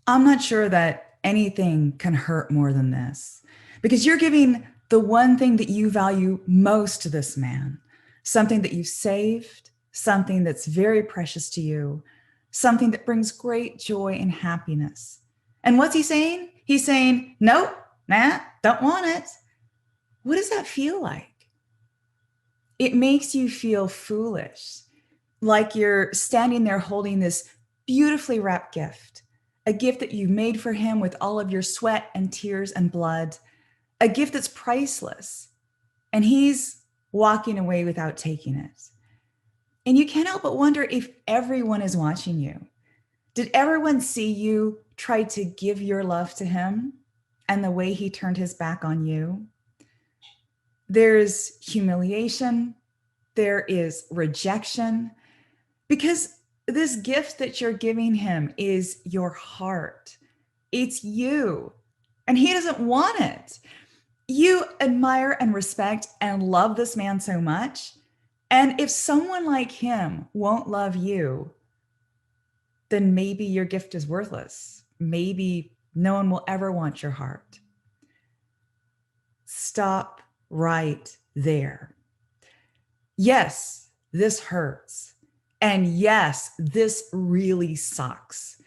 I'm not sure that anything can hurt more than this because you're giving the one thing that you value most to this man, something that you've saved, something that's very precious to you, something that brings great joy and happiness. And what's he saying? He's saying, nope, nah, don't want it. What does that feel like? It makes you feel foolish, like you're standing there holding this beautifully wrapped gift, a gift that you've made for him with all of your sweat and tears and blood, a gift that's priceless. And he's walking away without taking it. And you can't help but wonder if everyone is watching you. Did everyone see you try to give your love to him and the way he turned his back on you? There's humiliation, there is rejection, because this gift that you're giving him is your heart. It's you, and he doesn't want it. You admire and respect and love this man so much. And if someone like him won't love you, then maybe your gift is worthless. Maybe no one will ever want your heart. Stop right there. Yes, this hurts. And yes, this really sucks.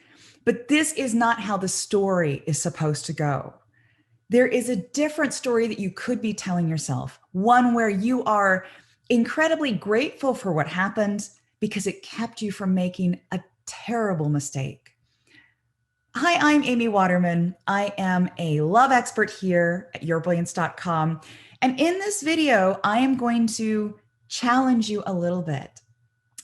But this is not how the story is supposed to go. There is a different story that you could be telling yourself, one where you are incredibly grateful for what happened because it kept you from making a terrible mistake. Hi, I'm Amy Waterman. I am a love expert here at yourbrilliance.com. And in this video, I am going to challenge you a little bit.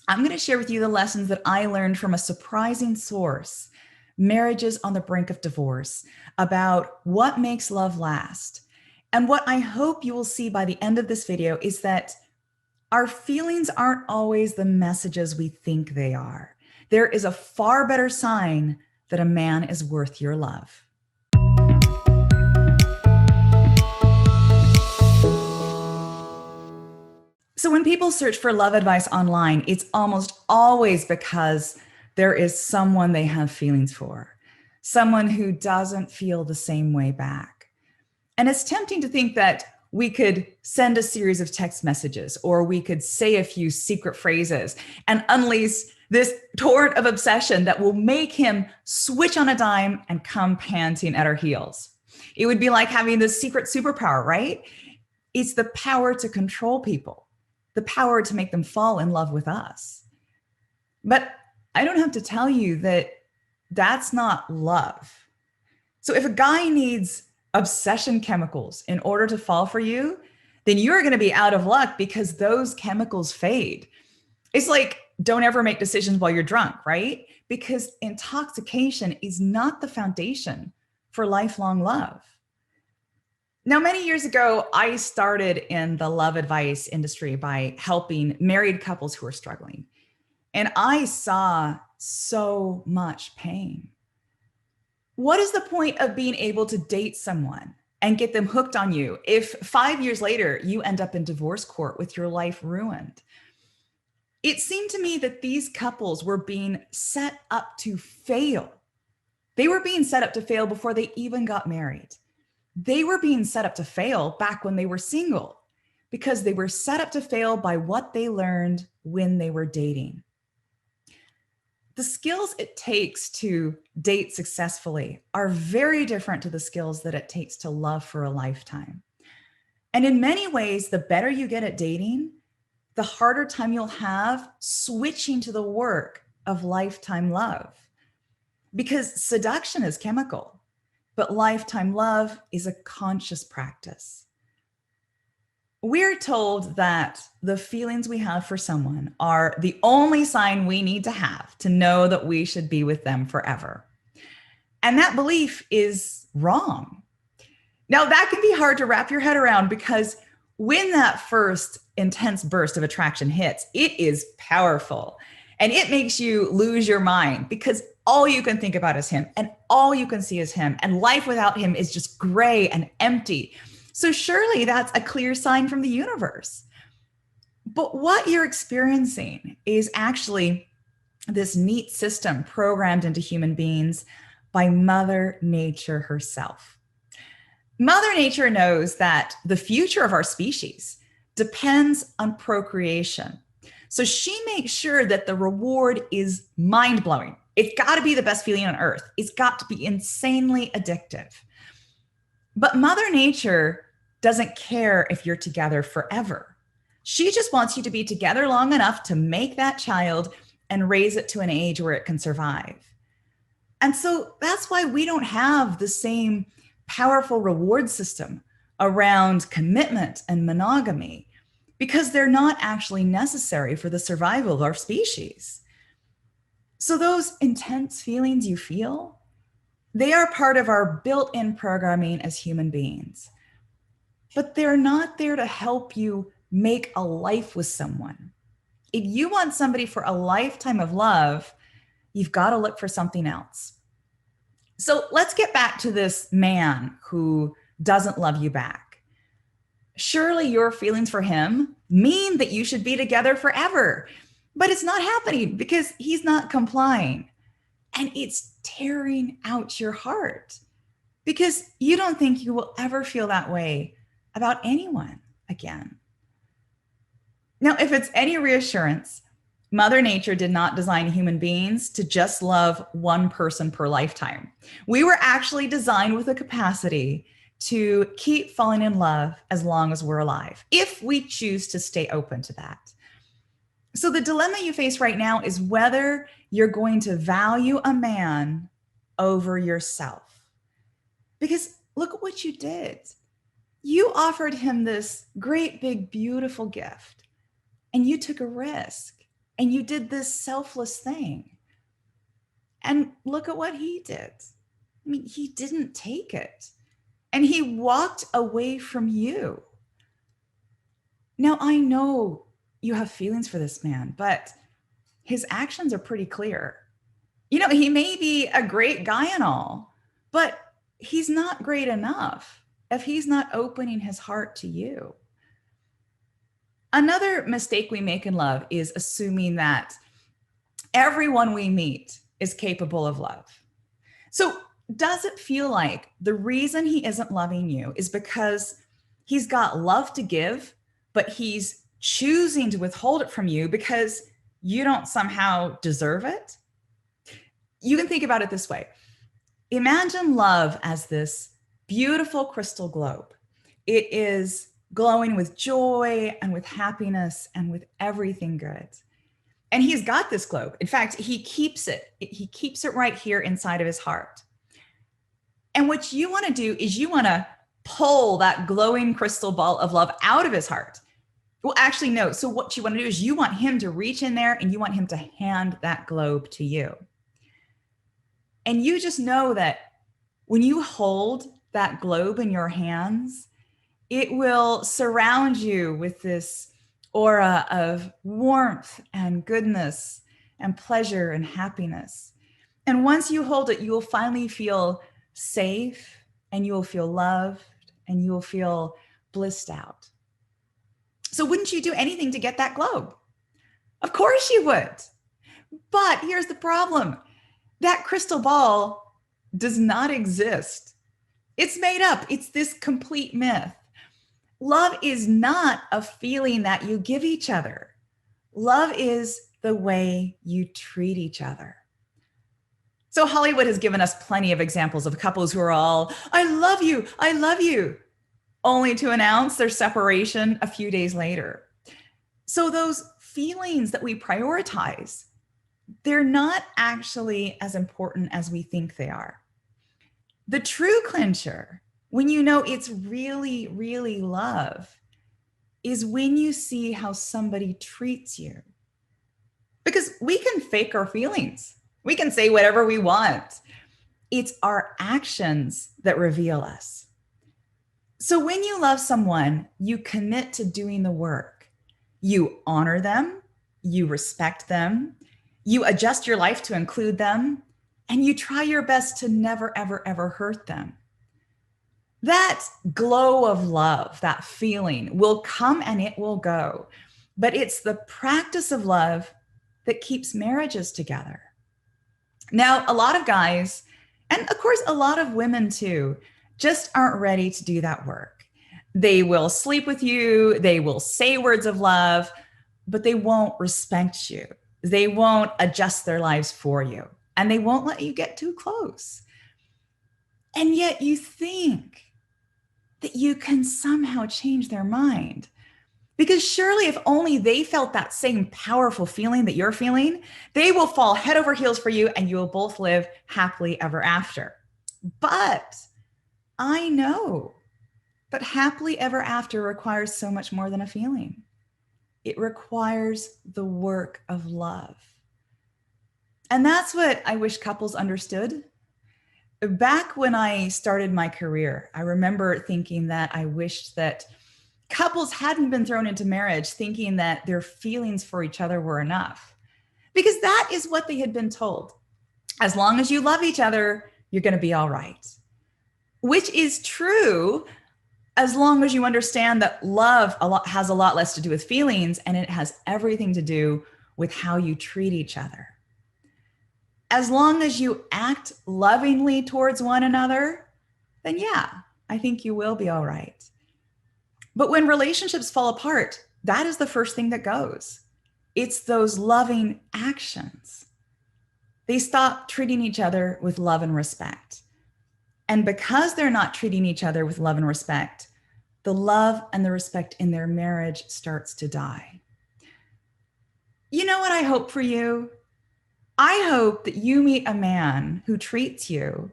I'm going to share with you the lessons that I learned from a surprising source, Marriages on the Brink of Divorce, about what makes love last. And what I hope you will see by the end of this video is that our feelings aren't always the messages we think they are. There is a far better sign that a man is worth your love. So when people search for love advice online, it's almost always because there is someone they have feelings for, someone who doesn't feel the same way back. And it's tempting to think that we could send a series of text messages, or we could say a few secret phrases and unleash this torrent of obsession that will make him switch on a dime and come panting at our heels. It would be like having this secret superpower, right? It's the power to control people, the power to make them fall in love with us. But I don't have to tell you that that's not love. So if a guy needs obsession chemicals in order to fall for you, then you're going to be out of luck because those chemicals fade. It's like, don't ever make decisions while you're drunk, right? Because intoxication is not the foundation for lifelong love. Now, many years ago, I started in the love advice industry by helping married couples who are struggling. And I saw so much pain. What is the point of being able to date someone and get them hooked on you if 5 years later you end up in divorce court with your life ruined? It seemed to me that these couples were being set up to fail. They were being set up to fail before they even got married. They were being set up to fail back when they were single because they were set up to fail by what they learned when they were dating. The skills it takes to date successfully are very different to the skills that it takes to love for a lifetime. And in many ways, the better you get at dating, the harder time you'll have switching to the work of lifetime love. Because seduction is chemical, but lifetime love is a conscious practice. We're told that the feelings we have for someone are the only sign we need to have to know that we should be with them forever. And that belief is wrong. Now, that can be hard to wrap your head around because when that first intense burst of attraction hits, it is powerful and it makes you lose your mind because all you can think about is him and all you can see is him, and life without him is just gray and empty. So surely that's a clear sign from the universe. But what you're experiencing is actually this neat system programmed into human beings by Mother Nature herself. Mother Nature knows that the future of our species depends on procreation. So she makes sure that the reward is mind-blowing. It's got to be the best feeling on earth. It's got to be insanely addictive. But Mother Nature doesn't care if you're together forever. She just wants you to be together long enough to make that child and raise it to an age where it can survive. And so that's why we don't have the same powerful reward system around commitment and monogamy, because they're not actually necessary for the survival of our species. So those intense feelings you feel, they are part of our built-in programming as human beings, but they're not there to help you make a life with someone. If you want somebody for a lifetime of love, you've got to look for something else. So let's get back to this man who doesn't love you back. Surely your feelings for him mean that you should be together forever, but it's not happening because he's not complying. And it's tearing out your heart because you don't think you will ever feel that way about anyone again. Now, if it's any reassurance, Mother Nature did not design human beings to just love one person per lifetime. We were actually designed with a capacity to keep falling in love as long as we're alive, if we choose to stay open to that. So the dilemma you face right now is whether you're going to value a man over yourself. Because look at what you did. You offered him this great, big, beautiful gift, and you took a risk. And you did this selfless thing. And look at what he did. I mean, he didn't take it. And he walked away from you. Now, I know you have feelings for this man, but his actions are pretty clear. You know, he may be a great guy and all, but he's not great enough if he's not opening his heart to you. Another mistake we make in love is assuming that everyone we meet is capable of love. So does it feel like the reason he isn't loving you is because he's got love to give, but he's choosing to withhold it from you because you don't somehow deserve it? You can think about it this way. Imagine love as this beautiful crystal globe. It is glowing with joy and with happiness and with everything good. And he's got this globe. In fact, he keeps it. He keeps it right here inside of his heart. And what you want to do is you want to pull that glowing crystal ball of love out of his heart. Well, actually, no. So what you want to do is you want him to reach in there and you want him to hand that globe to you. And you just know that when you hold that globe in your hands, it will surround you with this aura of warmth and goodness and pleasure and happiness. And once you hold it, you will finally feel safe and you will feel loved and you will feel blissed out. So wouldn't you do anything to get that globe? Of course you would. But here's the problem. That crystal ball does not exist. It's made up. It's this complete myth. Love is not a feeling that you give each other. Love is the way you treat each other. So Hollywood has given us plenty of examples of couples who are all, I love you, only to announce their separation a few days later. So those feelings that we prioritize, they're not actually as important as we think they are. The true clincher, when you know it's really, really love, is when you see how somebody treats you. Because we can fake our feelings. We can say whatever we want. It's our actions that reveal us. So when you love someone, you commit to doing the work. You honor them, you respect them, you adjust your life to include them, and you try your best to never, ever, ever hurt them. That glow of love, that feeling will come and it will go. But it's the practice of love that keeps marriages together. Now, a lot of guys, And of course, a lot of women too just aren't ready to do that work. They will sleep with you, they will say words of love, but they won't respect you. They won't adjust their lives for you, and they won't let you get too close. And yet you think that you can somehow change their mind. Because surely, if only they felt that same powerful feeling that you're feeling, they will fall head over heels for you and you will both live happily ever after. But I know that happily ever after requires so much more than a feeling. It requires the work of love. And that's what I wish couples understood. Back when I started my career, I remember thinking that I wished that couples hadn't been thrown into marriage thinking that their feelings for each other were enough, because that is what they had been told. As long as you love each other, you're going to be all right, which is true as long as you understand that love has a lot less to do with feelings, and it has everything to do with how you treat each other. As long as you act lovingly towards one another, then yeah, I think you will be all right. But when relationships fall apart, that is the first thing that goes. It's those loving actions. They stop treating each other with love and respect. And because they're not treating each other with love and respect, the love and the respect in their marriage starts to die. You know what I hope for you? I hope that you meet a man who treats you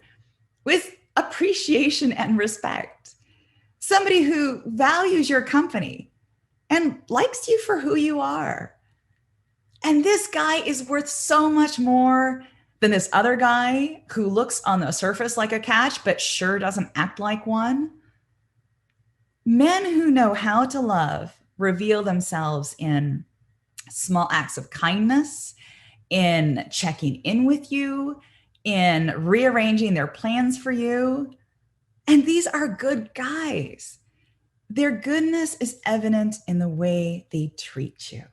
with appreciation and respect, somebody who values your company and likes you for who you are. And this guy is worth so much more than this other guy who looks on the surface like a catch, but sure doesn't act like one. Men who know how to love reveal themselves in small acts of kindness, in checking in with you, in rearranging their plans for you. And these are good guys. Their goodness is evident in the way they treat you.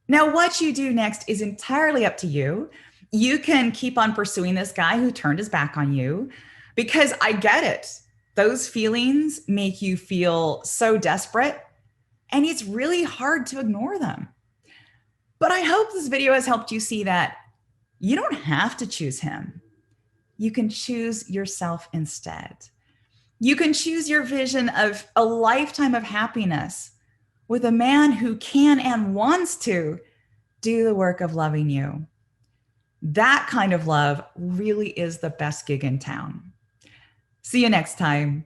Now, what you do next is entirely up to you. You can keep on pursuing this guy who turned his back on you, because I get it. Those feelings make you feel so desperate, and it's really hard to ignore them. But I hope this video has helped you see that you don't have to choose him. You can choose yourself instead. You can choose your vision of a lifetime of happiness with a man who can and wants to do the work of loving you. That kind of love really is the best gig in town. See you next time.